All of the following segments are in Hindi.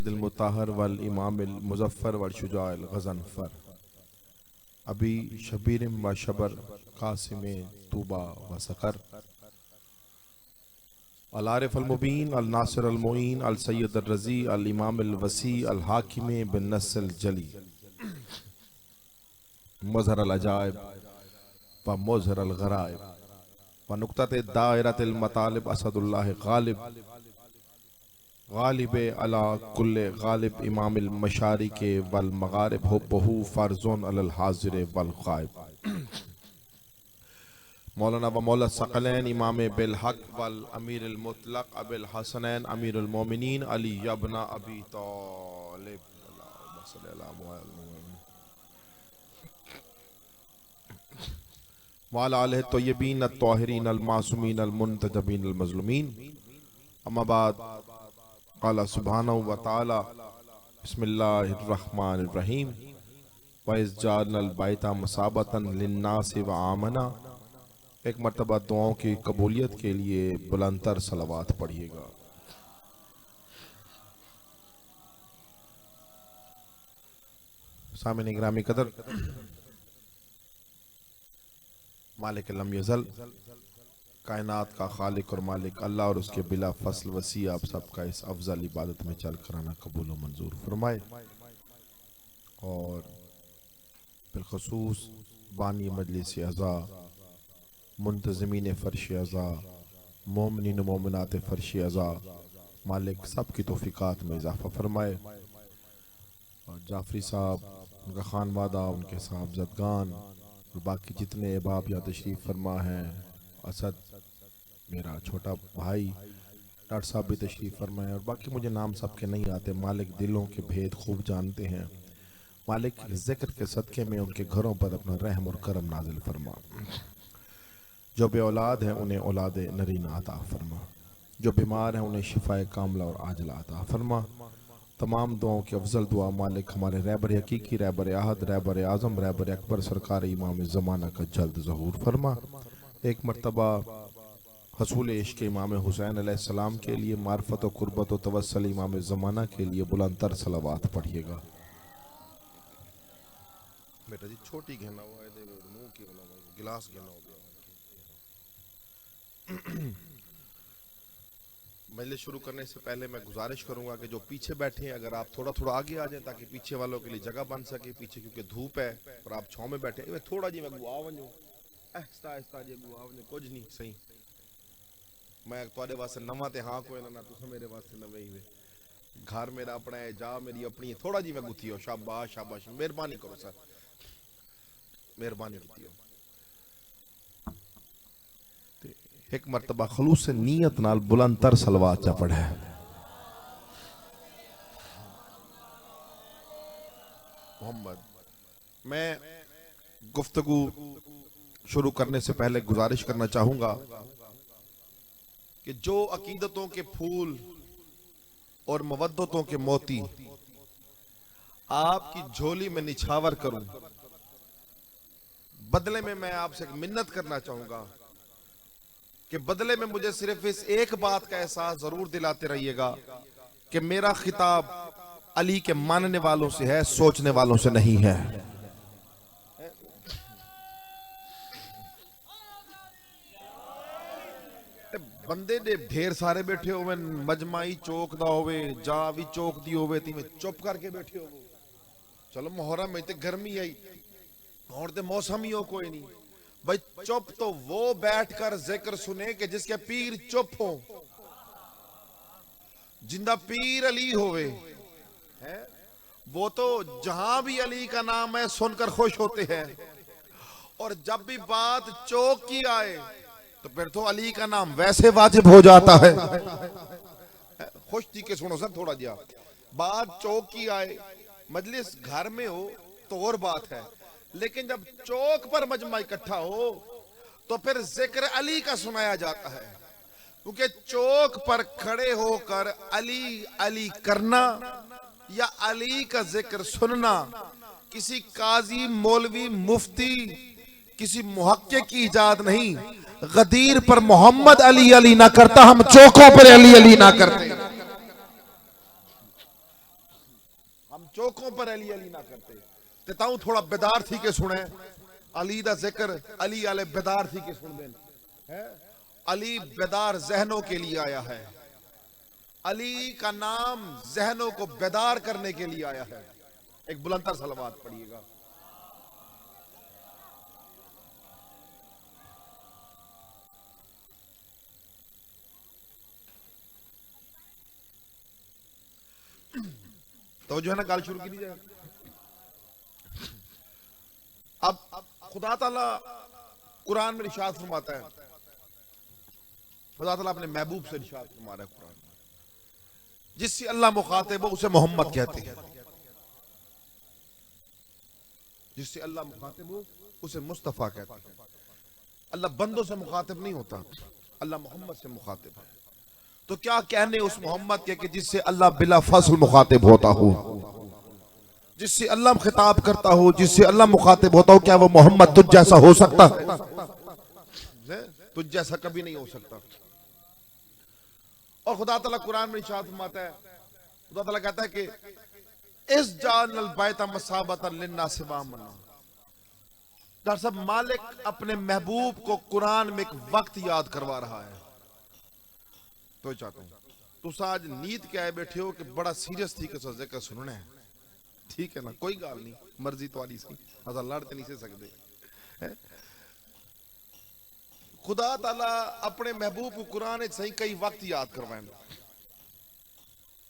सैयद मुताहर वल इमाम मुजफ्फर वल शुजा गज़नफर अभी शबीर व शबर कासिम तूबा व सकर अल आरिफ अल मुबीन अल नासिर अल मुईन अल सैयद अल रज़ी अल इमाम अल वसी अल हाकिम बिन नस्ल जली मज़हर अल अजाइब व मुज़हर अल गराइब व नुक़्तत दायरतिल मतालिब असदुल्लाह गालिब गालिब अला कुल्ले गालिब इमाम अल मशारिक वल मगारिब हुब्बहु फर्ज़ुन अलल हाज़िर वल गाइब मौलाना व मौला सकलैन इमाम बिल हक वल अमीर अल मुतलक अबुल हसनैन अमीर अल मोमिनीन अली इब्न अबी तालिब वाला आलिहि तय्यबीन अत्ताहिरीन अल मासूमीन अल मुंतजबीन अल मज़लूमीन अम्मा बाद क़ाला सुब्हानहु व तआला बिस्मिल्लाहिर रहमानिर रहीम व इज़ जअलनल बैता मसाबतन लिन्नासि व आमना। एक मर्तबा दुआओं की कबूलियत के लिए बुलंदतर सलावात पढ़िएगा। सामने ग्रामी कदर मालिक लम यज़ल कायनात का खालिक और मालिक अल्लाह और उसके बिला फसल वसी आप सबका इस अफजल इबादत में चल कराना कबूल और मंजूर फरमाए और बिलखसूस बानी मजलिस अज़ा मुंतज़मीन फ़र्श अज़ा मोमिनीन मोमिनात फ़र्श अज़ा मालिक सब की तौफ़ीक़ात में इजाफ़ा फरमाए और जाफरी साहब उनका खानवादा उनके साहबज़दगान और बाकी जितने अहबाब या तशरीफ़ फरमा हैं, असद मेरा छोटा भाई डॉक्टर साहब भी तशरीफ़ फरमाए और बाकी मुझे नाम सब के नहीं आते। मालिक दिलों के भेद खूब जानते हैं। मालिक ज़िक्र के सदक़े में उनके घरों पर अपना रहम और करम नाजिल फरमा। जो बे औलाद हैं उन्हें औलाद नरीना अता फरमा। जो बीमार हैं उन्हें शिफाए कामला और आजला अता फरमा। तमाम दुआओं की अफजल दुआ मालिक हमारे रहबर हकीकी रहबर आहद रहबर आज़म रहबर अकबर सरकार इमाम ज़माना का जल्द ज़हूर फरमा। एक मरतबा हसूल इश्क़ इमाम हुसैन अलैहिस्सलाम के लिए मार्फत व कुर्बत व तवस्सल इमाम ज़माना के लिए बुलंदतर सलावात पढ़िएगा। बेटा जी छोटी घेना हुआ है मुंह की गिलास घेना हो गया। मजलिस शुरू करने से पहले मैं गुजारिश करूंगा कि जो पीछे बैठे हैं अगर आप थोड़ा थोड़ा आगे आ जाएं ताकि पीछे वालों के लिए जगह बन सके। पीछे क्योंकि धूप है और आप छांव में बैठे हैं। थोड़ा जी मैं गुआ वजूं आहिस्ता आहिस्ता जी गुआ वजूं कुछ नहीं सही। मैं तुहाडे वास्ते नवा ते हां कोई ना तुस मेरे वास्ते नवे ही वे। घर मेरा अपना है जा मेरी अपनी है। थोड़ा जी मैं गुथी हो शाबाश शाबाश मेहरबानी करो सर मेहरबानी की हो। एक मरतबा खलूस से नीयत नाल बुलंदतर सलवात चा पढ़े। मोहम्मद मैं गुफ्तगू शुरू करने से पहले गुजारिश करना चाहूंगा कि जो अकीदतों के फूल और मवद्दतों के मोती आपकी झोली में निछावर करूं, बदले में मैं आपसे एक मिन्नत करना चाहूंगा कि बदले में मुझे सिर्फ इस एक बात का एहसास जरूर दिलाते रहिएगा कि मेरा खिताब अली के मानने वालों से है, सोचने वालों से नहीं है। बंदे ने ढेर सारे बैठे हुए मजमाई चौक दा होवे जा भी चौक दी होवे ती में चुप करके बैठे हो। चलो मुहर्रम में ते गर्मी आई और ते मौसम ही हो कोई नहीं भाई चुप तो वो बैठकर जिक्र सुने कि जिसके पीर चुप हो। जिंदा पीर अली होवे है वो तो जहां भी अली का नाम है सुनकर खुश होते हैं और जब भी बात चौक की आए तो फिर तो अली का नाम वैसे वाजिब हो जाता है। खुश थी के सुनो सर थोड़ा जा बात चौक की आए मजलिस घर में हो तो और बात है, लेकिन जब चौक पर मजमा इकट्ठा हो तो फिर जिक्र अली का सुनाया जाता है। क्योंकि चौक पर खड़े होकर अली अली करना या अली का जिक्र सुनना किसी काजी मौलवी मुफ्ती किसी मुहक्किक की इजाद नहीं। गदीर पर मोहम्मद अली अली ना करता, हम चौकों पर अली अली ना करते। हम चौकों पर अली अली ना करते ते ताऊ थोड़ा बेदार थी के सुने अली दा जिक्र अली आले बेदार थी के सुन देन है। अली बेदार जहनों के लिए आया है। अली का नाम जहनों को बेदार करने के लिए आया है। एक बुलंदर सलवात पढ़िएगा। तो जो है ना गाल शुरू की नहीं जाए। अब खुदा ताला कुरान में इरशाद फरमाता है, खुदा ताला अपने महबूब से इरशाद फरमा रहा है कुरान में, जिससे अल्लाह मुखातिब हो उसे मोहम्मद कहते हैं, जिससे अल्लाह मुखातिब हो उसे मुस्तफा कहते हैं। अल्लाह बंदों से मुखातिब नहीं होता, अल्लाह मोहम्मद से मुखातिब है। तो क्या कहने उस मोहम्मद के कि जिससे अल्लाह बिला फसल मुखातिब होता हो, जिससे अल्लाह खिताब करता हो, जिससे अल्लाह मुखातिब होता हो, क्या वो मोहम्मद तुझ जैसा हो सकता है? तुझ जैसा कभी नहीं हो सकता। और खुदा ताला कुरान में इरशाद फरमाता है, खुदा ताला कहता है कि इस जालल बैत मसाबतन लिन्नास व अमना। डॉक्टर साहब, मालिक अपने महबूब को कुरान में एक वक्त याद करवा रहा है। तो चाहता हूं तुम आज नींद के आए बैठे हो कि बड़ा सीरियस थी कि जिक्र सुनना है, ठीक है ना, कोई गाल नहीं, मर्जी तुम्हारी सी, असा लड़ते नहीं से सकते। खुदा ताला अपने महबूब को कुरान सही कई वक्त याद करवाएं।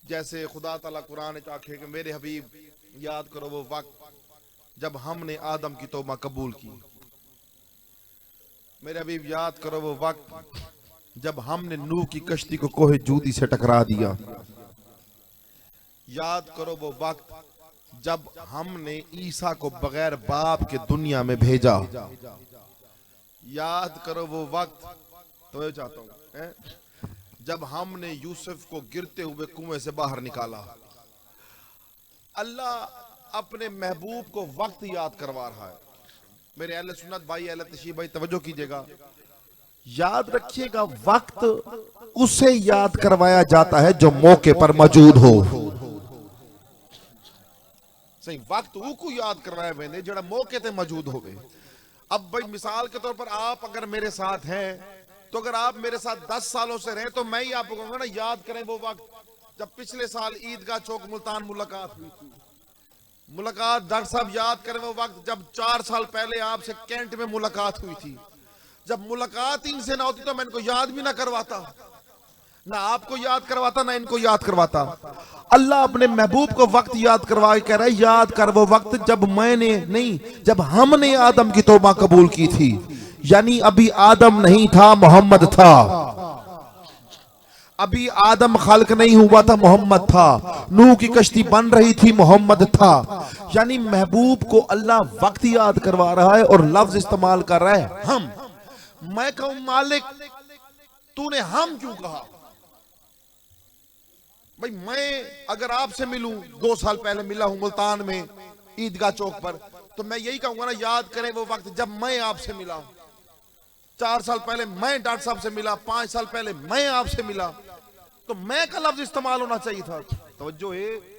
जैसे खुदा ताला कुरान आखे कि मेरे हबीब याद करो वो वक्त जब हमने आदम की तौबा कबूल की। मेरे हबीब याद करो वो वक्त जब हमने नूह की कश्ती को कोहे जूदी से टकरा दिया। याद करो वो वक्त जब हमने ईसा को बगैर बाप के दुनिया में भेजा। याद करो वो वक्त, तो मैं चाहता हूं जब हमने यूसुफ को गिरते हुए कुएं से बाहर निकाला। अल्लाह अपने महबूब को वक्त याद करवा रहा है। मेरे अहले सुन्नत भाई, अहले तशरीफ भाई, तवज्जो कीजिएगा, याद रखिएगा, वक्त उसे याद करवाया जाता है जो मौके पर मौजूद हो। सही वक्त को याद करवाया मैंने जरा मौके पे मौजूद हो गए। अब भाई मिसाल के तौर पर आप अगर मेरे साथ हैं, तो अगर आप मेरे साथ 10 सालों से रहे तो मैं ही आपको कहूंगा ना, याद करें वो वक्त जब पिछले साल ईदगाह चौक मुल्तान मुलाकात हुई थी। मुलाकात डॉक्टर साहब याद करें वो वक्त जब 4 साल पहले आपसे कैंट में मुलाकात हुई थी। जब मुलाकात इनसे ना होती तो मैं इनको याद भी ना करवाता, ना आपको याद करवाता, ना इनको याद करवाता। अल्लाह अपने महबूब को वक्त याद करवा के कह रहा है, याद कर वो वक्त जब मैंने नहीं, जब हमने आदम की तौबा कबूल की थी। यानी अभी आदम नहीं था, मोहम्मद था। अभी आदम खल्क नहीं हुआ था, मोहम्मद था। नूह की कश्ती बन रही थी, मोहम्मद था। यानी महबूब को अल्लाह वक्त याद करवा रहा है और लफ्ज इस्तेमाल कर रहा है हम। मैं कहूं मालिक तूने हम क्यों कहा? भाई मैं अगर आपसे मिलूं, 2 साल पहले मिला हूं मुल्तान में ईदगाह चौक पर, तो मैं यही कहूंगा ना, याद करें वो वक्त जब मैं आपसे मिला। 4 साल पहले मैं डॉक्टर साहब से मिला, 5 साल पहले मैं आपसे मिला, तो मैं का लफ्ज इस्तेमाल होना चाहिए था। तवज्जो है,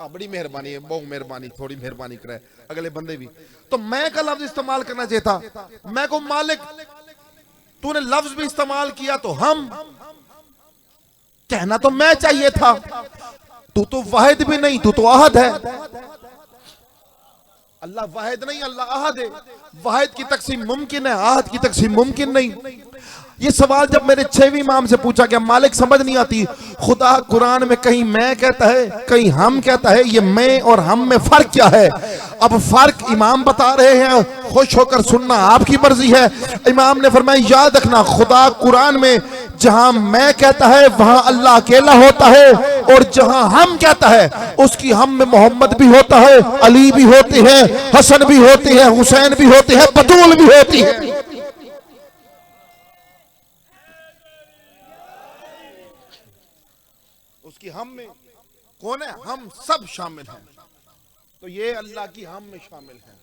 बड़ी मेहरबानी है, बहुत मेहरबानी, थोड़ी मेहरबानी करे अगले बंदे भी। तो मैं का लफ्ज इस्तेमाल करना चाहिए था। मैं को मालिक तूने लफ्ज भी इस्तेमाल किया तो हम कहना तो मैं चाहिए था। तू तो वाहिद भी नहीं, तू तो अहद है। अल्लाह वाहिद नहीं, अल्लाह अहद है। वाहिद की तकसीम मुमकिन है, अहद की तकसीम मुमकिन नहीं। ये सवाल जब मेरे 6वीं इमाम से पूछा गया, मालिक समझ नहीं आती, खुदा कुरान में कहीं मैं कहता है, कहीं हम कहता है, ये मैं और हम में फर्क क्या है? अब फर्क इमाम बता रहे हैं, खुश होकर सुनना आपकी मर्जी है। इमाम ने फरमाया, याद रखना, खुदा कुरान में जहां मैं कहता है वहां अल्लाह अकेला होता है, और जहां हम कहता है उसकी हम में मोहम्मद भी होता है, अली भी होते हैं, हसन भी होते हैं, हुसैन भी होते हैं, बतूल भी होती है। उसकी हम में कौन है? हम सब शामिल हैं। तो ये अल्लाह की हम में शामिल है।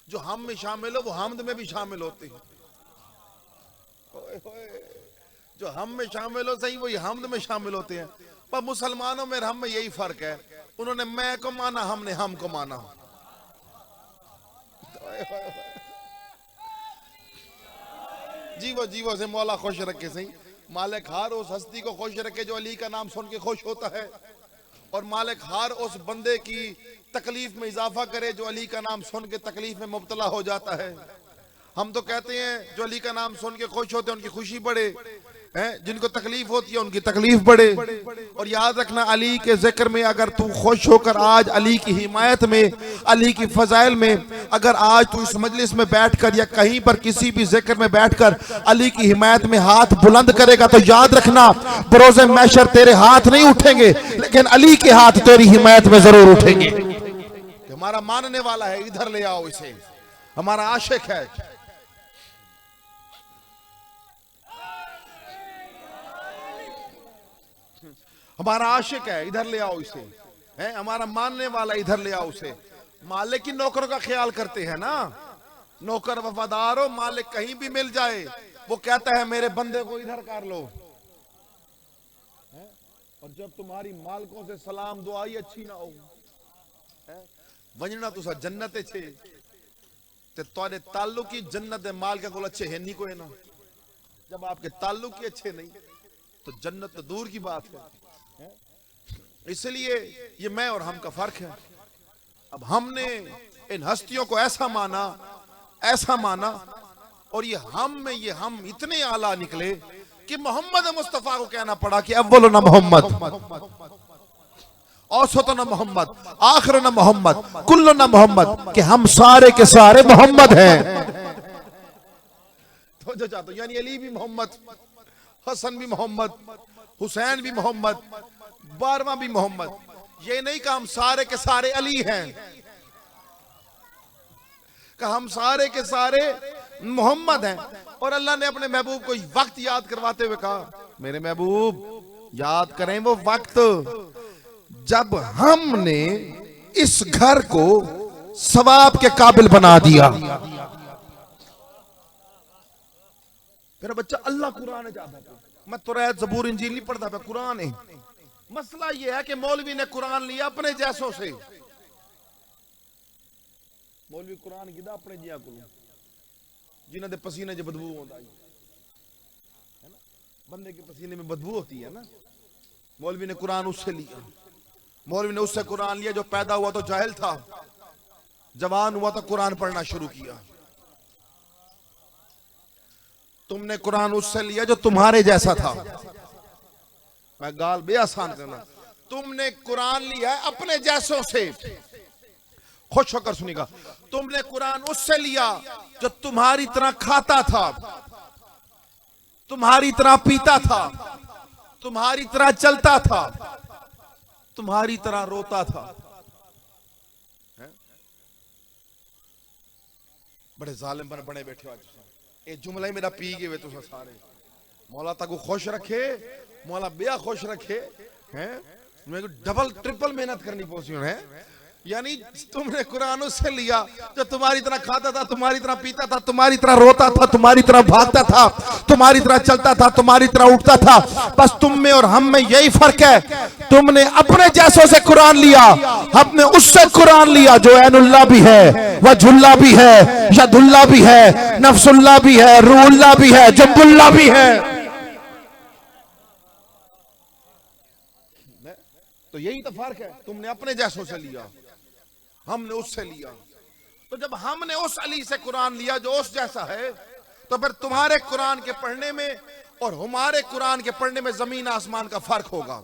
जो हम में शामिल हो वो हमद में भी शामिल होते हैं। जो हम में शामिल हो सही, वही हमद में शामिल होते हैं। पर मुसलमानों में हम में यही फर्क है, उन्होंने मैं को माना, हमने हम को माना। जीवो जीवो से मौला खुश रखे सही। मालिक हर उस हस्ती को खुश रखे जो अली का नाम सुन के खुश होता है, और मालिक हर उस बंदे की तकलीफ में इजाफा करे जो अली का नाम सुन के तकलीफ में मुब्तला हो जाता है। हम तो कहते हैं जो अली का नाम सुन के खुश होते हैं उनकी खुशी बढ़े, हैं जिनको तकलीफ होती है उनकी तकलीफ बढ़े। और याद रखना, अली के जिक्र में अगर तू खुश होकर आज अली की हिमायत में, अली की फजाइल में अगर आज तू इस मजलिस में बैठकर या कहीं पर किसी भी जिक्र में बैठकर अली की हिमायत में हाथ बुलंद करेगा, तो याद रखना बरोज़े महशर तेरे हाथ नहीं उठेंगे, लेकिन अली के हाथ तेरी हिमायत में जरूर उठेंगे। हमारा मानने वाला है, इधर ले आओ इसे, हमारा आशिक है, हमारा आशिक है, इधर ले आओ इसे, है हमारा मानने वाला, इधर ले आओ उसे। मालिक की नौकरों का ख्याल करते हैं ना, नौकर वफादार हो, मालिक कहीं भी मिल जाए वो कहता है मेरे बंदे को इधर कर लो। और जब तुम्हारी मालिकों से सलाम दुआई अच्छी ना हो, वंजना तुसा जन्नत छे ते तोरे ताल्लुक ही जन्नत दे मालिक को अच्छे है नहीं कोई ना। जब आपके ताल्लुक ही अच्छे नहीं तो जन्नत तो दूर की बात है। इसलिए ये मैं और हम का फर्क है। अब हमने इन हस्तियों को ऐसा माना और ये हम इतने आला निकले कि मोहम्मद मुस्तफा को कहना पड़ा कि अव्वल ना मोहम्मद, औसत ना मोहम्मद, आखिर ना मोहम्मद, कुल्ल ना मोहम्मद, कि हम सारे के सारे मोहम्मद हैं। तो जो चाहते यानी अली भी मोहम्मद, हसन भी मोहम्मद, हुसैन भी मोहम्मद, 12वां भी मोहम्मद। ये नहीं कि हम सारे के सारे अली हैं, कि हम सारे के सारे मोहम्मद हैं। और अल्लाह ने अपने महबूब को वक्त याद करवाते हुए कहा, मेरे महबूब याद करें वो वक्त जब हमने इस घर को सवाब के काबिल बना दिया। मेरा बच्चा अल्लाह कुरान है जाता है, मैं तो जबूर इंजील नहीं पढ़ता था, कुरान है। मसला यह है कि मौलवी ने कुरान लिया अपने जैसों से। मौलवी कुरान गिदा अपने जिया को, जिन्होंने पसीने जो बदबू होता है ना, बंदे के पसीने में बदबू होती है ना, मौलवी ने कुरान उससे लिया। मौलवी ने उससे कुरान लिया जो पैदा हुआ तो जाहिल था, जवान हुआ तो कुरान पढ़ना शुरू किया। तुमने कुरान उससे लिया जो तुम्हारे जैसा था। मैं गाल बे आसान करना, तुमने कुरान लिया है अपने जैसों से। खुश होकर सुनिएगा, तुमने कुरान उससे लिया जो तुम्हारी तरह खाता था, तुम्हारी तरह पीता था, तुम्हारी तरह चलता था, तुम्हारी तरह रोता था। बड़े जालिम बने बैठे हो आज। ये जुमला ही मेरा पी गए तुम सारे। मौला तक खुश रखे, मौला बेया खुश रखे, हैं मेरे को डबल ट्रिपल मेहनत करनी पहुंची है। यानी तुमने कुरान उससे लिया जो तुम्हारी तरह खाता था, तुम्हारी तरह पीता था, तुम्हारी तरह रोता था, तुम्हारी तरह भागता था, तुम्हारी तरह चलता था, तुम्हारी तरह उठता था। बस तुम में और हम में यही फर्क है, तुमने अपने जैसों से कुरान लिया, हमने उससे कुरान लिया जो ऐनुल्लाह भी है, वजुल्लाह भी है, यदुल्लाह भी है, नफ्सुल्लाह भी है, रूहुल्लाह भी है, जब्बुल्लाह भी है। तो यही तो फर्क है, तुमने अपने जैसों से लिया, हमने उससे लिया। तो जब हमने उस अली से कुरान लिया जो उस जैसा है, तो फिर तुम्हारे कुरान के पढ़ने में और हमारे कुरान के पढ़ने में जमीन आसमान का फर्क होगा।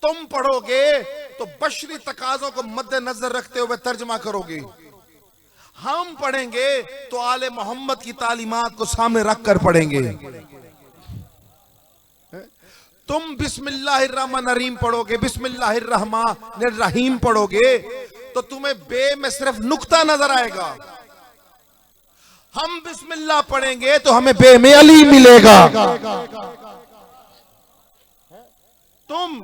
तुम पढ़ोगे तो बशरी तकाजों को मद्देनजर रखते हुए तर्जमा करोगे, हम पढ़ेंगे तो आले मोहम्मद की तालीमात को सामने रखकर पढ़ेंगे। तुम बिस्मिल्लाहिर्रहमानिर्रहीम पढ़ोगे, बिस्मिल्लाहिर्रहमानिर्रहीम पढ़ोगे तो तुम्हें बे में सिर्फ नुक्ता नजर आएगा। हम बिस्मिल्लाह पढ़ेंगे तो हमें बे में अली मिलेगा। तुम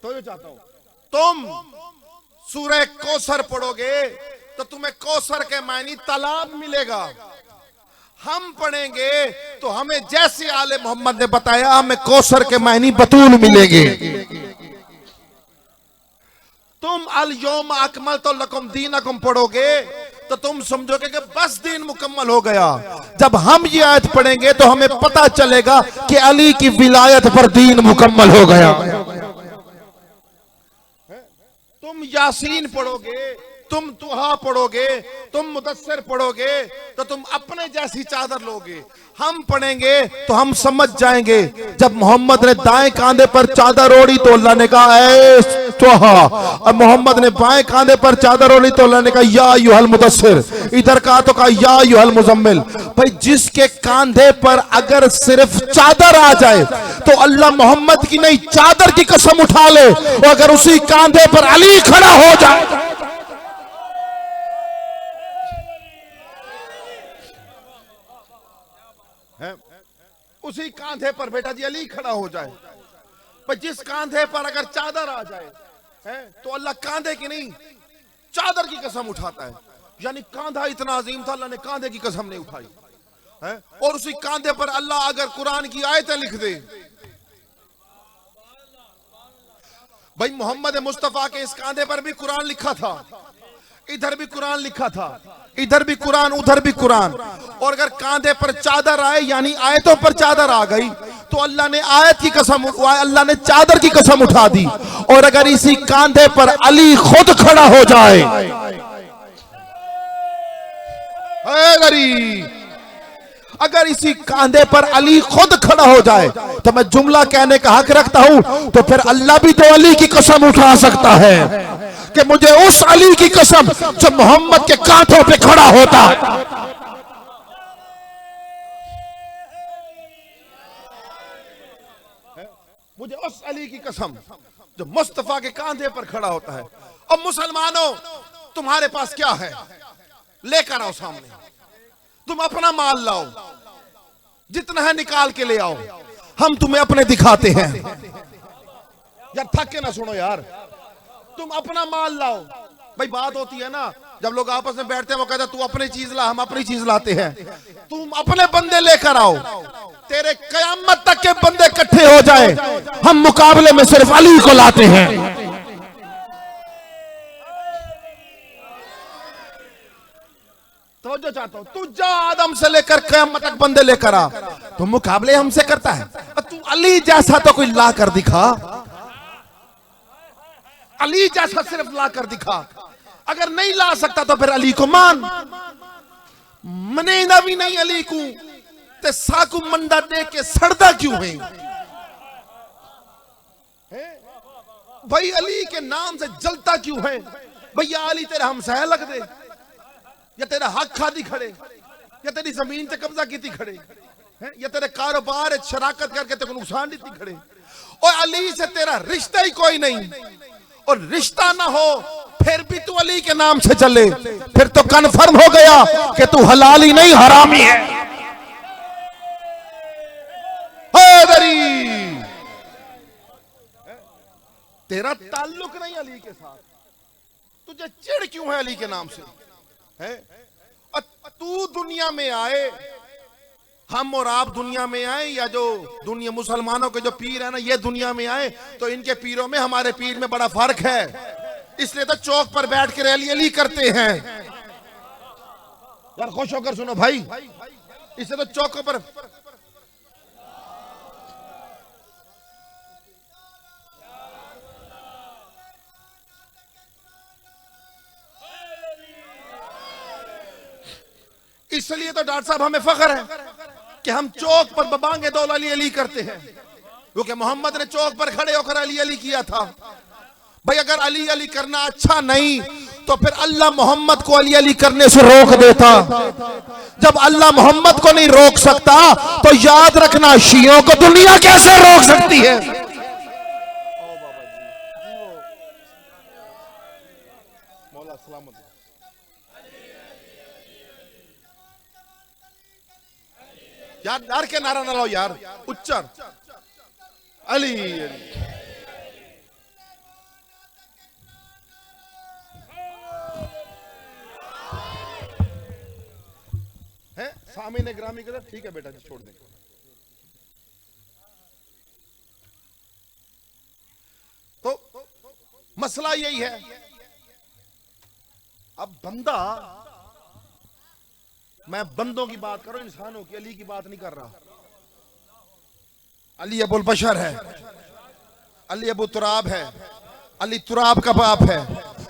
तो ये चाहता हूं, तुम सूरह कौसर पढ़ोगे तो तुम्हें कौसर के मायनी तालाब मिलेगा। हम पढ़ेंगे तो हमें जैसे आले मोहम्मद ने बताया हमें कौसर के मायनी बतूल मिलेंगे। तुम अल यौम अकमलतु लकुम दीनकुम पढ़ोगे तो तुम समझोगे कि बस दीन मुकम्मल हो गया। जब हम ये आयत पढ़ेंगे तो हमें पता चलेगा कि अली की विलायत पर दीन मुकम्मल हो गया। तुम यासीन पढ़ोगे, तुम तुहा पढ़ोगे, तुम मुदस्सिर पढ़ोगे तो तुम अपने जैसी चादर लोगे। हम पढ़ेंगे तो हम समझ जाएंगे। जब मोहम्मद ने दाएं कांधे पर चादर ओढ़ी तो अल्लाह ने कहा ऐ तुहा, अब मोहम्मद ने बाएं कांधे पर चादर ओढ़ी तो अल्लाह ने कहा या अय्युहल मुदस्सिर, इधर कहा तो कहा या अय्युहल मुजम्मिल। भाई जिसके कांधे पर अगर सिर्फ चादर आ जाए तो अल्लाह मोहम्मद की नहीं चादर की कसम उठा ले, और अगर उसी कांधे पर अली खड़ा हो जाए उसी कांधे पर बेटा जी अली खड़ा हो जाए, पर जिस कांधे पर अगर चादर आ जाए तो अल्लाह कांधे की नहीं चादर की कसम उठाता है। यानी कांधा इतना अजीम था, अल्लाह ने कांधे की कसम नहीं उठाई है। और उसी कांधे पर अल्लाह अगर कुरान की आयतें लिख दे, भाई मोहम्मद मुस्तफा के इस कांधे पर भी कुरान लिखा था, इधर भी कुरान लिखा था, इधर भी कुरान उधर भी कुरान। और अगर कांधे पर चादर आए यानी आयतों पर चादर आ गई तो अल्लाह ने आयत की कसम, अल्लाह ने चादर की कसम उठा दी। और अगर इसी कांधे पर अली खुद खड़ा हो जाए, अगर इसी कांधे पर अली खुद खड़ा हो जाए तो मैं जुमला कहने का हक रखता हूं, तो फिर अल्लाह भी तो अली की कसम उठा सकता है कि मुझे उस अली की कसम जो मोहम्मद के कांधों पे खड़ा होता, मुझे उस अली की कसम जो मुस्तफा के कांधे पर खड़ा होता है। अब मुसलमानों तुम्हारे पास क्या है लेकर आओ सामने, तुम अपना माल लाओ, जितना है निकाल के ले आओ, हम तुम्हें अपने दिखाते हैं। यार थक के ना सुनो यार, तुम अपना माल लाओ। भाई बात होती है ना जब लोग आपस में बैठते हैं, वो कहते हैं तू अपनी चीज ला हम अपनी चीज लाते हैं। तुम अपने बंदे लेकर आओ, तेरे कयामत तक के बंदे इकट्ठे हो जाए, हम मुकाबले में सिर्फ अली को लाते हैं। तो जो चाहता हूं तू जा आदम से लेकर कयामत तक बंदे लेकर आ, तो मुकाबले हमसे करता है। तू अली जैसा तो कोई ला कर दिखा, अली जैसा सिर्फ ला कर दिखा। अगर नहीं ला सकता तो फिर अली को मान, मनेदा भी नहीं अली को ते साकू मंडा दे के सड़दा क्यों है? भाई अली के नाम से जलता क्यों है? भैया अली तेरा हमसाया लग दे, या तेरा हक खादी खड़े, या तेरी जमीन से कब्जा की खड़े, या तेरे कारोबार शराकत करके तेरे को नुकसान दी खड़े, और अली से तेरा रिश्ता ही कोई नहीं, और रिश्ता ना हो फिर भी तू अली के नाम से चले, फिर तो कन्फर्म हो गया कि तू हलाली नहीं हरामी है। तेरा ताल्लुक नहीं अली के साथ, तुझे चिढ़ क्यों है अली के नाम से? है तू दुनिया में आए, हम और आप दुनिया में आए, या जो दुनिया मुसलमानों के जो पीर है ना ये दुनिया में आए, तो इनके पीरों में हमारे पीर में बड़ा फर्क है। इसलिए तो चौक पर बैठ के रैली अली करते हैं। यार खुश होकर सुनो भाई, इससे तो चौकों पर इसलिए तो डॉक्टर साहब हमें फख्र है कि हम चौक पर बबांगे दौल अली अली करते हैं, क्योंकि मोहम्मद ने चौक पर खड़े होकर अली अली किया था। भाई अगर अली अली करना अच्छा नहीं तो फिर अल्लाह मोहम्मद को अली अली करने से रोक देता। जब अल्लाह मोहम्मद को नहीं रोक सकता तो याद रखना शियों को दुनिया कैसे रोक सकती है? यार डर के नारा ना लाओ यार, उच्चर अली अली। सामीन ग्रामी के ठीक है बेटा जी छोड़ दें। तो मसला यही है, अब बंदा, मैं बंदों की बात कर रहा हूं, इंसानों की, अली की बात नहीं कर रहा। अली अबुल बशर है, अली अबू तुराब है, अली तुराब का बाप है।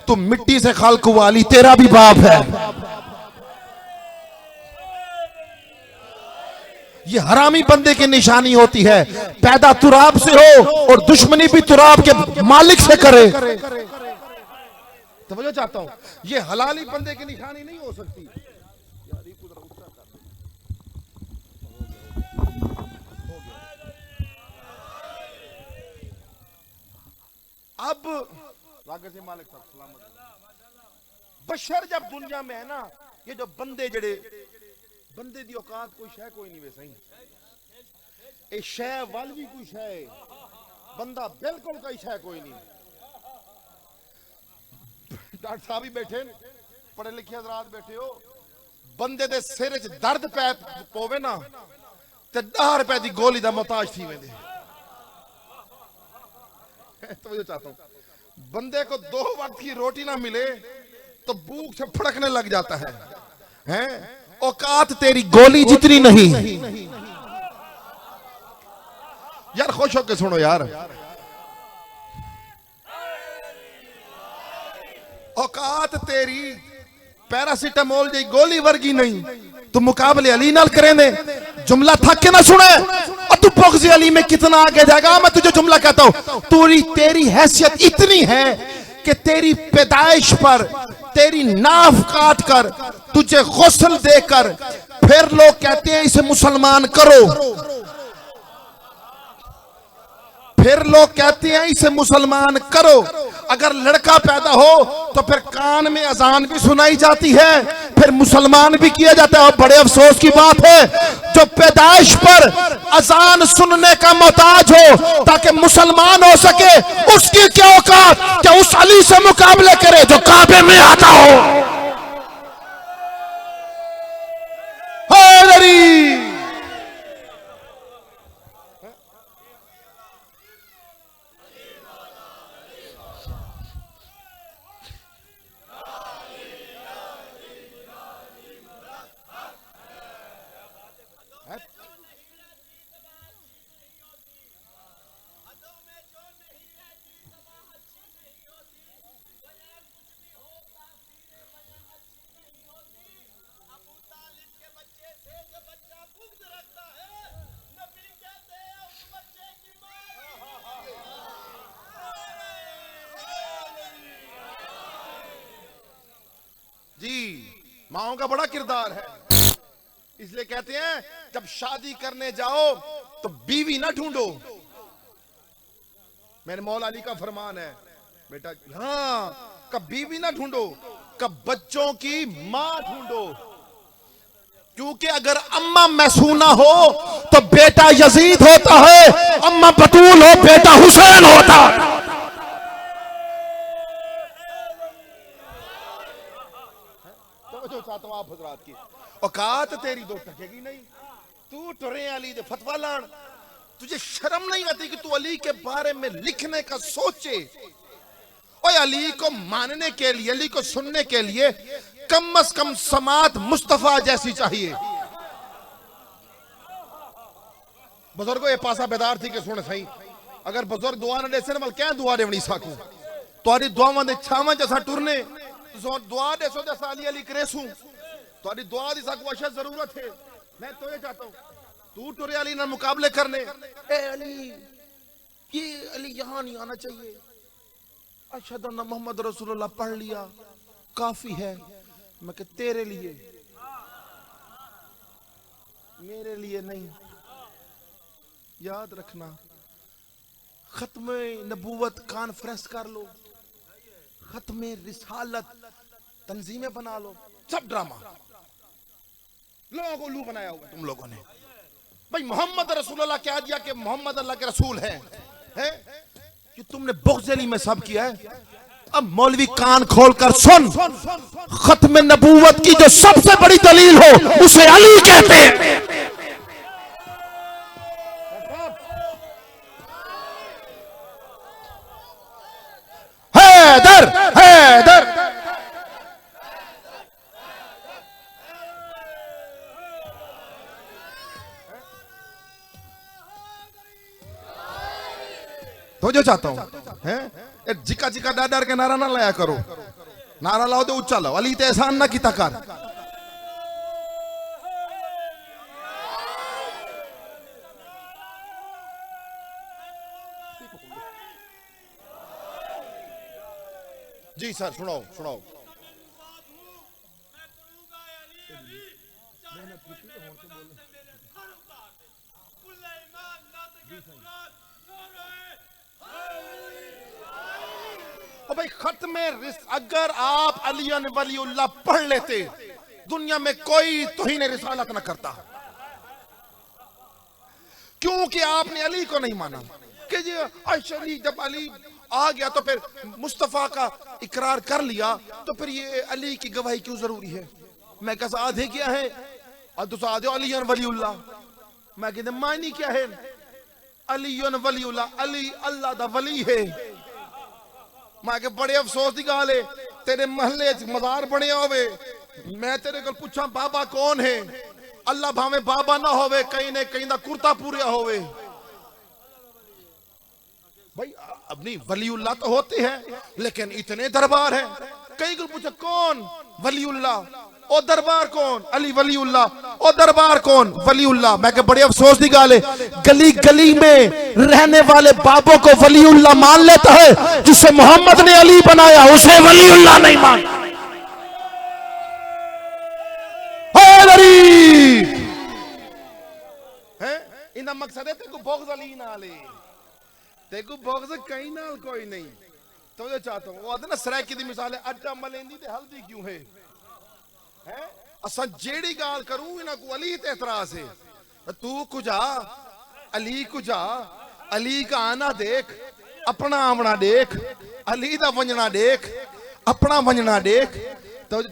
तुम मिट्टी से खाल्क हुआ, अली तेरा भी बाप है। ये हरामी बंदे की निशानी होती है, पैदा तुराब से हो और दुश्मनी भी तुराब के मालिक से करे। तो मैं चाहता हूं ये हलाली बंदे की निशानी नहीं हो सकती। अब वाक़ई से मालिक साहब सलामत। बशर जब दुनिया में है ना, ये जो बंदे जड़े बंदे दी औकात कोई शय कोई नहीं वे सही, ए शय वाल भी कोई शय, बंदा बिल्कुल कोई शय कोई नहीं। डॉक्टर साहब ही बैठे, पढ़े लिखे हजरात बैठे हो, बंदे दे सिर च दर्द पै पोवे ना ते 10 रुपए दी गोली दा मोहताज थी वेंदे। तो मैं चाहता हूं बंदे को 2 वक्त की रोटी ना मिले तो भूख से फड़कने लग जाता है, हैं? औकात तेरी गोली जितनी नहीं। यार खुश होके सुनो यार, औकात तेरी पैरासीटामोल जी गोली वर्गी नहीं। तू मुकाबले अली नाल करेंदे, जुमला थक के ना सुने और तू बग़्ज़ अली में कितना आगे जाएगा। मैं तुझे जुमला कहता हूं, तेरी हैसियत इतनी है कि तेरी पैदाइश पर तेरी नाफ काट कर तुझे गुस्ल देकर फिर लोग कहते हैं इसे मुसलमान करो, फिर लोग कहते हैं इसे मुसलमान करो। अगर लड़का पैदा हो तो फिर कान में अजान भी सुनाई जाती है, फिर मुसलमान भी किया जाता है। और बड़े अफसोस की बात है, जो पैदाइश पर अजान सुनने का मोहताज हो ताकि मुसलमान हो सके, उसकी क्या औकात क्या उस अली से मुकाबले करे जो काबे में आता हो। जी माओ का बड़ा किरदार है, इसलिए कहते हैं जब शादी करने जाओ तो बीवी ना ढूंढो। मेरे मौला अली का फरमान है बेटा, हाँ कब बीवी ना ढूंढो, कब बच्चों की मां ढूंढो। क्योंकि अगर अम्मा मैसूना हो तो बेटा यजीद होता है, अम्मा बतूल हो बेटा हुसैन होता है। तो चाहता हूं आप हजरात की औकात तेरी दो टकेगी नहीं। तू टुरे अली दे फतवा लान, तुझे शर्म नहीं आती कि तू अली के बारे में लिखने का सोचे। और अली को मानने के लिए, अली को सुनने के लिए कम से कम समात मुस्तफा जैसी चाहिए। बुजुर्गों ये पासा बेदार थी कि सुन सही, अगर बुजुर्ग दुआ न देसन वाल क्या दुआ देवनी साकू, तुम्हारी दुआवां दे छावां जैसा टुरने तो दुआ दे सो जैसा अली अली करेसू, तुम्हारी दुआ दी साकू अशद जरूरत है। मैं तो ये चाहता हूं तू टुरे अली ना मुकाबले करने, ए अली ये अली यहां नहीं आना चाहिए, अशहदु अन्ना मोहम्मद रसूलुल्लाह पढ़ लिया काफी है। मैं कि तेरे लिए, मेरे लिए नहीं। याद रखना खत्म नबूवत कॉन्फ्रेंस कर लो, खत्म रिसालत तंजीमें बना लो, सब ड्रामा लोगों को उल्लू बनाया हुआ तुम लोगों ने। भाई मोहम्मद रसूलुल्लाह क्या दिया कि मोहम्मद अल्लाह के रसूल हैं, है? कि तुमने बुग़्ज़ अली में सब किया है। अब मौलवी कान खोलकर सुन, खत्म नबूवत की जो सबसे बड़ी दलील हो उसे अली कहते हैं। हैदर हैदर तो जो चाहता हूं है जिका जिका डर के नारा ना लाया करो, नारा लाओ तो उच्चा लाओ, अली ते एहसान ना किता कर। जी सर सुनाओ सुनाओ। और भाई खत्म अगर आप अलियन वलीउल्लाह पढ़ लेते, दुनिया में कोई तौहीन रिसालत न करता, क्योंकि आपने अली को नहीं माना कि जी अशरी जब अली आ गया तो फिर मुस्तफा का इकरार कर लिया, तो फिर ये अली की गवाही क्यों जरूरी है? मैं कहा आधे क्या है और दूसरा आधे अलियन वलीउल्लाह। मैं कहते मायनी क्या है? अलियन वलीउल्लाह, अली अल्लाह दा वली है। मैं के बड़े अफसोस की गाल है, तेरे महल्ले मजार बने होवे, मैं तेरे को पूछा बाबा कौन है, अल्लाह भावे बाबा ना होवे, कहीं ने कहीं दा कुर्ता पूरा होवे। भाई अपनी वलीउल्लाह तो होते हैं, लेकिन इतने दरबार हैं। कहीं को पूछा कौन वलीउल्लाह, ओ दरबार कौन? अली वलीउल्लाह। ओ दरबार कौन? वलीउल्लाह। मैं के बड़े अफसोस की गाल है, गली गली में रहने वाले बाबों को वलीउल्लाह मान लेता है, जिसे मोहम्मद ने अली बनाया उसे वलीउल्लाह नहीं मानता। इनका मकसद है तेको बोग्ज अली ना ले, तेको बोग्ज कहीं नाल कोई नहीं। तो जो चाहता हूं वो आते ना सरायकी दी मिसाल है, आटा मलेंदी ते हल्दी क्यों है? असा जेड़ी गाल करूं इना को अली ते एतराज है। तू कुजा अली कुजा, अली का आना देख, अपना आवना देख, अली दा वंजना देख, अपना वंजना देख। तो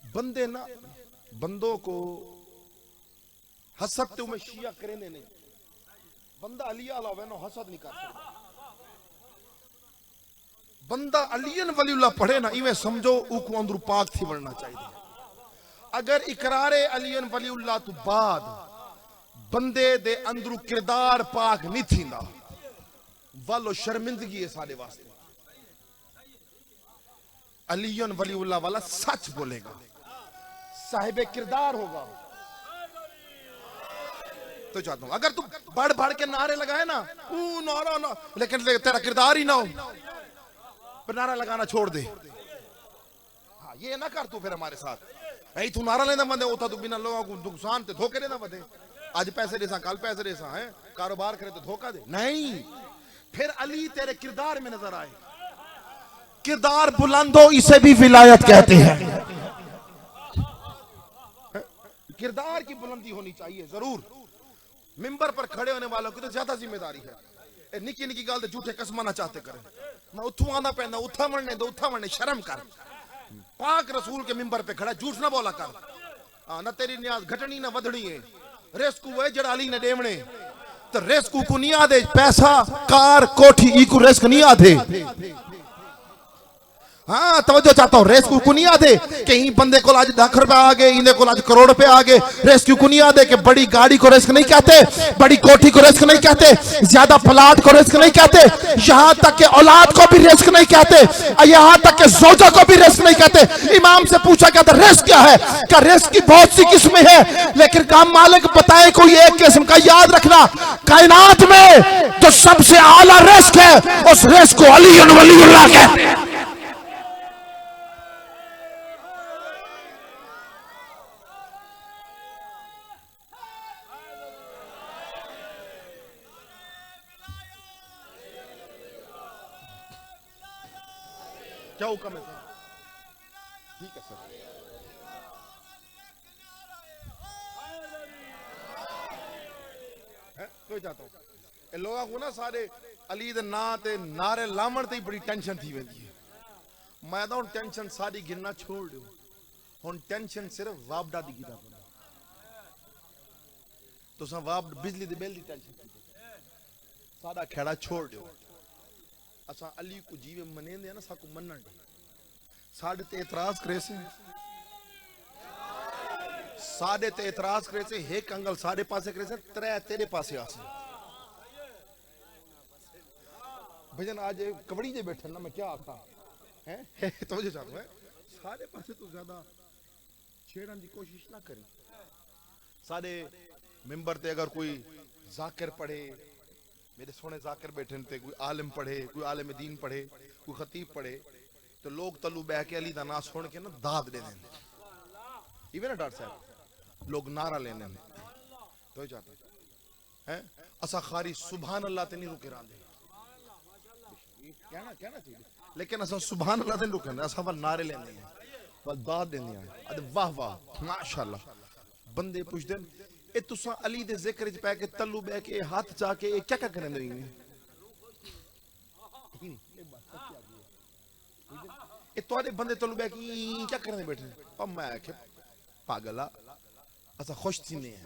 बंदे ना बंदों को हसद तुम्हें शिया करेने नहीं, बंदा अली आला होवे ना हसद नहीं कर सकता। बंदा अलियन वलीउल्लाह पढ़े ना, इवें समझो ऊको अंदरू पाक थी बनना चाहिए। अगर इकरारे अलियन वलीउल्लाह तो बाद बंदे दे अंदरू किरदार पाक नहीं थींदा, वालो शर्मिंदगी है साडे वास्ते। अलियन वलीउल्लाह वाला सच बोलेगा, साहिबे किरदार होगा। तो चाहता हूं अगर तू बढ़ बढ़ के नारे लगाए ना, नारा ना, लेकिन तेरा किरदार ही ना हो, फिर नारा लगाना छोड़ दे। हाँ ये ना कर तू फिर हमारे साथ, ऐ तू नारा लेना बंदे होता, तू बिना लोगों को नुकसान ते धोखे देना बंदे। आज पैसे देसा कल पैसे देसा है, कारोबार करे तो धोखा दे नहीं। फिर अली तेरे किरदार में नजर आए, किरदार बुलंद हो इसे भी विलायत कहते हैं। किरदार की बुलंदी होनी चाहिए जरूर। मिंबर पर खड़े होने वालों की तो ज्यादा जिम्मेदारी है। निकी निकी गल झूठे कसमा ना चाहते करें ना, उथू आना पैदा उठा मरने दो, उठा मरने शर्म कर। पाक रसूल के मिंबर पे खड़ा झूठ ना बोला कर। ना तेरी न्याज घटनी ना वधनी है, रेस्कू है जड़ा अली ने देवने, तो रेस्कू को नहीं आदे पैसा कार कोठी इको रेस्क नहीं आदे। हाँ तवज्जो चाहता हूं, रेस्क्यू को नहीं आदे कहीं बंदे को आज लाख रुपए आ गए, इन्हें को आज करोड़ रुपए आ गए। रेस्क्यू को नहीं आदे कि बड़ी गाड़ी को रिस्क नहीं कहते, बड़ी कोठी को रिस्क नहीं कहते, ज्यादा प्लाट को रिस्क नहीं कहते, यहाँ तक के औलाद को भी रिस्क नहीं कहते, यहाँ तक के जोजा को भी रिस्क नहीं कहते। इमाम से पूछा गया था रिस्क क्या है? क्या रिस्क की बहुत सी किस्में हैं, लेकिन काम मालिक बताए कोई एक किस्म का। याद रखना कायनात में जो सबसे आला रिस्क है उस रिस्क को अली वलीउल्लाह कहते हैं। क्या हुक्म है सर? ठीक है सर। तो चाहता हूं ए लोगों को ना सारे अली दे नां ते नारे लावण ते बड़ी टेंशन थी वेंदी है। मैं तो टेंशन सारी गिनना छोड़ दो, हुन टेंशन सिर्फ वापडा दी गिदा पई। तुसा वाप बिजली दे बिल दी टेंशन की सादा खेड़ा छोड़ दो। असा अली को जीवे मनेंदे ना साकू मनण दे साडे ते एतराज करे से, साडे ते एतराज करे से। एक अंगल साडे पासे करे से, त्रै तेरे पासे आसे। भजन आज कबड़ी जे बैठे ना, मैं क्या आखा है तो जो चाहूँ है सारे पासे तो ज्यादा छेड़न की कोशिश ना करें। सारे मेंबर ते अगर कोई जाकिर पढ़े, मेरे सोने जाकिर बैठे थे, कोई आलिम पढ़े, कोई आलिम दीन पढ़े, कोई खतीब पढ़े, तो लोग तलू बह के अली दा नाम सुन के ना दाद दे दें। इवन ना डॉक्टर साहब लोग नारा लेने तो चाहते हैं असा खारी सुभान अल्लाह ते नहीं रुके रहंदे, कहना कहना चाहिए, लेकिन असा सुभान अल्लाह ते रुके असा वल नारे लेने हैं, वल दाद देने हैं। अरे वाह वाह माशाअल्लाह। बंदे पूछदे ए तुसा अली दे जिक्र च पै के तल्लू बह के हाथ चा के क्या क्या करने दे ए तोड़े बंदे तल्लू बह के क्या करने बैठे। अब मैं आखे पागला असा खुश थीने हैं,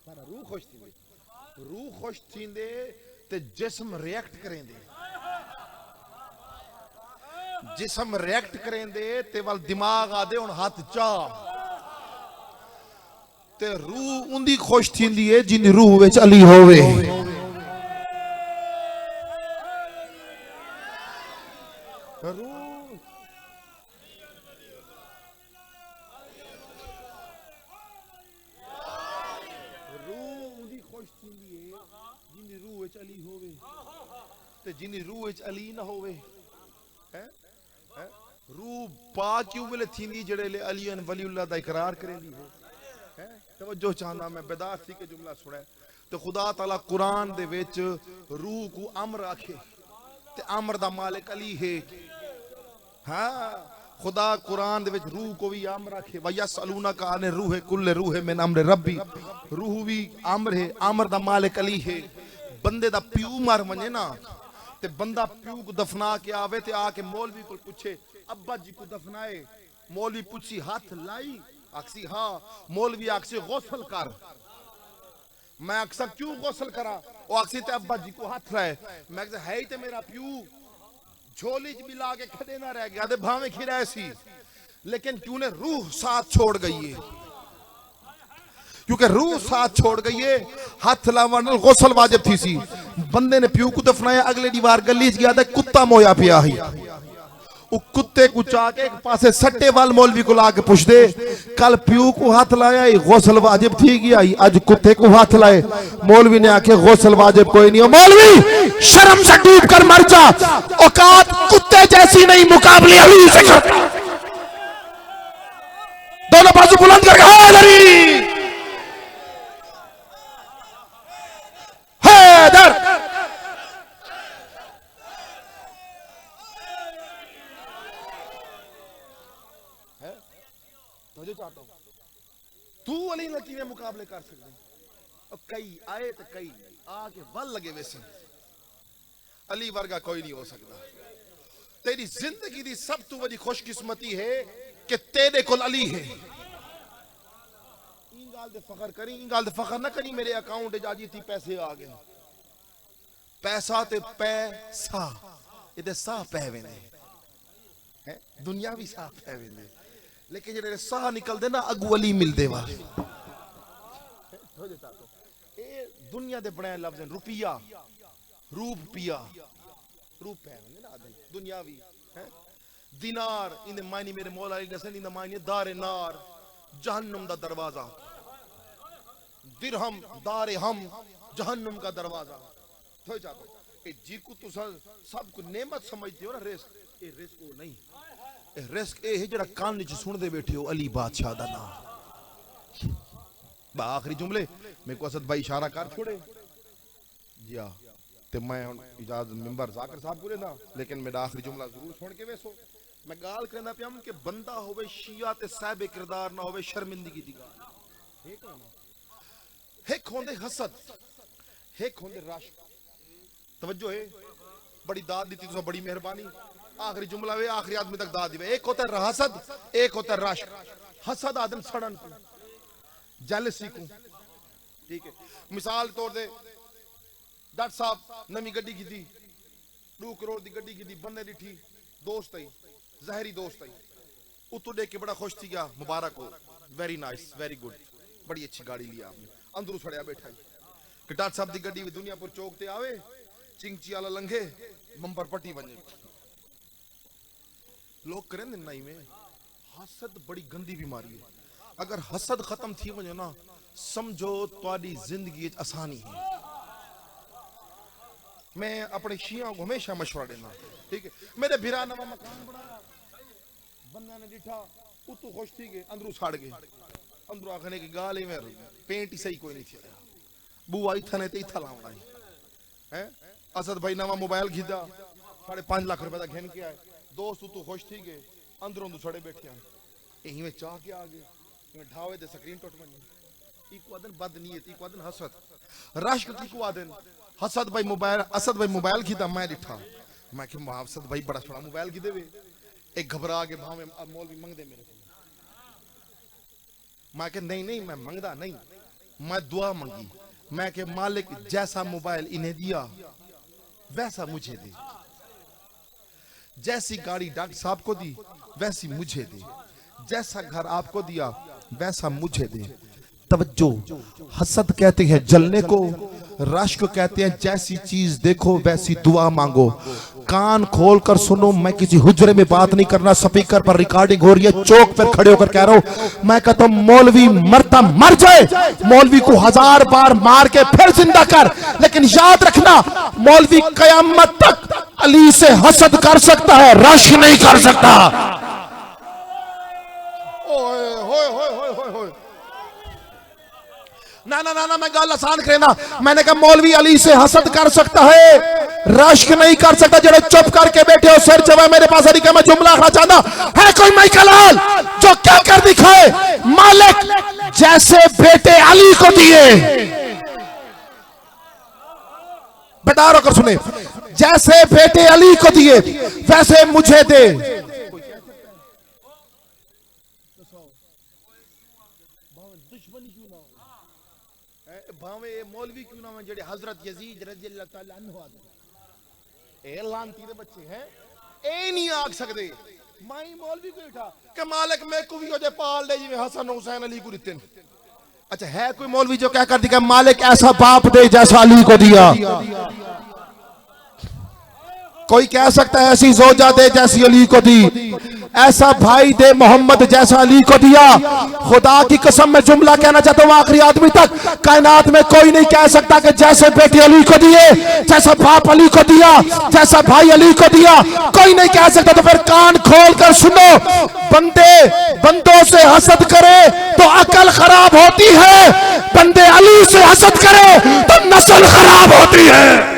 सारा रूह खुश थींदे, रूह खुश थींदे ते जिस्म रिएक्ट करेंदे, जिस्म रिएक्ट करेंदे ते वल दिमाग आदे हुन हाथ चा ते रूह उंदी खुश थींदी है जिंदी रूह विच अली होवे। जिनी रूह विच अली ना होवे है रूह पा क्यों मिले थींदी जड़े ले अली अन वलीउल्लाह दा इकरार करेंदी है। तवज्जो चाहना मैं बेदात थी के जुमला सुने तो खुदा ताला कुरान दे विच रूह को अमर आखे ते अमर दा मालिक अली है। हाँ खुदा कुरान दे विच रूह को भी अमर आखे वयसअलूना का अन रूह कुल्ले रूह मिन अमर रब्बी, रूह भी अमर है, अमर दा मालिक अली है। बंदे दा प्यू मर वने ना ते बंदा प्यू को दफना के आवे ते आके मौलवी को पूछे अब्बा जी को दफनाए, मौलवी पूछी हाथ लाई, आखसी हाँ, मौलवी आखसी गौसल कर, मैं अक्सर क्यों गौसल करा, वो आखसी ते अब्बा जी को हाथ लाए, मैं है ही ते मेरा प्यू झोली च मिला के खड़े ना रह गया, भावे खिराए सी, लेकिन क्यों ने रूह साथ छोड़ गई है, क्योंकि रूह साथ छोड़ गई है। हाथ लावन गौसल वाजिब थी सी, बंदे ने प्यू को दफनाया, अगले दीवार गली गया था, कुत्ता मोया पिया ही, वो कुत्ते को चाके एक पासे सट्टे वाल मौलवी को लाके पूछ दे कल प्यू को हाथ लाया गौसल वाजिब थी गया, आज कुत्ते को हाथ लाए। मौलवी ने आके गौसल वाजिब कोई नहीं हो, मौलवी शर्म से डूब कर मर जा, औकात कुत्ते जैसी नहीं मुकाबले अली से करता। दोनों बाजू बुलंद करके हैदरी हैदर। तू अली नकी में मुकाबले कर सकते, और कई आए तो कई आके वल लगे वैसे अली वर्गा कोई नहीं हो सकता। तेरी जिंदगी की सब तो बड़ी खुशकिस्मती है कि तेरे को अली है। गाल दे फखर करी, गाल दे फखर ना करी मेरे अकाउंट जाजी थी पैसे आ गए, पैसा ते पैसा इधर साह पहवे ने है, दुनिया भी साह पहवे ने, लेकिन जेडे साह निकलते ना अगू अली मिलते वाले। दुनिया दे बनाए लफ्ज रुपया रूप पिया रूप पहवे ना दुनियावी है। दिनार इन मायने मेरे मौला अली दसन इन मायने दारे नार जहन्नुम दा दरवाजा, दिरहम दारे हम जहन्नुम का दरवाजा। तो जातो ए जी को तो सब को नेमत समझते हो ना, रिस्क ए रिस्क को नहीं, ए रिस्क ए है जड़ा कान च सुनदे बैठे हो अली बादशाह दा नाम। बा आखिरी जुमले मेरे को असद भाई इशारा कर छोड़े जी आ ते मैं इजाजत मेंबर जाकिर साहब को लेना, लेकिन मेरा आखिरी जुमला जरूर सुन के वैसो मैं गाल कहना पिया कि बंदा होवे शिया ते साहिब किरदार ना होवे शर्मिंदगी दी गाल। एक होंदे हसद, एक होंदे राशिक, तवज्जो है, बड़ी दाद दी तो बड़ी मेहरबानी, आखिरी जुमला वे आखिरी आदमी तक दाद दी। एक होता है हसद, एक होता है राशिक। हसद आदम सड़न को, जेलसी को, ठीक है। मिसाल तौर दे डॉक्टर साहब नवी गड्डी की थी, 2 करोड़ की गड्डी की थी, बन्ने दी दोस्त आई, जहरी दोस्त आई, उतो देख के बड़ा खुश थी गया, मुबारक हो, वेरी नाइस, वेरी गुड, बड़ी अच्छी गाड़ी लिया आपने। अंदरू सड़िया बैठा कि डॉक्टर साहब की गड्डी दुनियापुर चौक ते आवे, चिंची वाला लंघे, बंपर पट्टी बने, लोग करें नहीं में। हसद बड़ी गंदी बीमारी है, अगर हसद खत्म थी वजो ना, समझो तुम्हारी जिंदगी आसानी है। मैं अपने शिया को हमेशा मशवरा देना, ठीक है। मेरे भिरा नवा मकान बनाया, बंदा ने दिखा, उतो खुश थी गए, अंदरू साड़ गए, अंदरू आखने की गाल ही में पेंट ही सही कोई नहीं थी, बुआ इथा ने ते इथा लावना है। असद भाई नवा मोबाइल खरीदा, 5.5 लाख रुपए का घेन के आए, दोस्त उतो खुश थी गए, अंदरों सड़े बैठे हैं, यही में चाह के आ गए, ढावे दे स्क्रीन टूट बनी। इको आदन बदनीयत, इको आदन हसद, राशिक की आदन हसद भाई मोबाइल, असद भाई मोबाइल खरीदा, मैं दिखा, मैं कि असद भाई बड़ा छोड़ा मोबाइल की देवे, एक घबरा के भाव में मौलवी मंगदे मेरे को, मैं कि नहीं नहीं मैं मंगदा नहीं, मैं दुआ मंगी, मैं कि मालिक जैसा मोबाइल इन्हें दिया वैसा मुझे दे, जैसी गाड़ी डॉक्टर साहब को दी वैसी मुझे दे, जैसा घर आपको दिया वैसा मुझे दे। तवज्जो, हसद कहते हैं जलने को, राशिक कहते हैं जैसी चीज देखो वैसी दुआ मांगो। कान खोल कर सुनो, मैं किसी हुजरे में बात नहीं करना, स्पीकर पर रिकॉर्डिंग हो रही है, चौक पर खड़े होकर कह रहा हूं। मैं कहता हूं मौलवी मरता मर जाए, मौलवी को 1000 बार मार के फिर जिंदा कर, लेकिन याद रखना मौलवी कयामत तक अली से हसद कर सकता है, राशिक नहीं कर सकता। ओए होए होए होए होए होए, ना ना ना ना, मैं गाल आसान करे ना, मैंने कहा मौलवी अली से हसद कर सकता है, राशिक नहीं कर सकता। जड़े चुप करके बैठे हो सिर चबा, मेरे पास अली का मैं जुमला आखना चाहता है, कोई माइकलाल जो क्या कर दिखाए, मालिक जैसे बेटे अली को दिए, बेटा रोकर सुने, जैसे बेटे अली को दिए वैसे मुझे दे। भावे मौलवी क्यों ना जेड़े हजरत यजीद रज़ियल्लाहु ताला अन्हु ए लांती दे बच्चे हैं, ए नहीं आख सकदे माई मौलवी को उठा के मालिक मैं को भी ओदे पाल दे जिवें हसन हुसैन अली को दिते। अच्छा है कोई मौलवी जो क्या कर दिया, मालिक ऐसा बाप दे जैसा अली को दिया। कोई कह सकता है ऐसी जोजा दे जैसी अली को दी, ऐसा भाई दे मोहम्मद जैसा अली को दिया। खुदा की कसम मैं जुमला कहना चाहता हूँ आखिरी आदमी तक, कायनात में कोई नहीं कह सकता कि जैसे बेटे अली को दिए, जैसा बाप अली को दिया, जैसा भाई अली को दिया, कोई नहीं कह सकता। तो फिर कान खोल कर सुनो, बंदे बंदों से हसद करे तो अकल खराब होती है, बंदे अली से हसद करे तो नस्ल खराब होती है।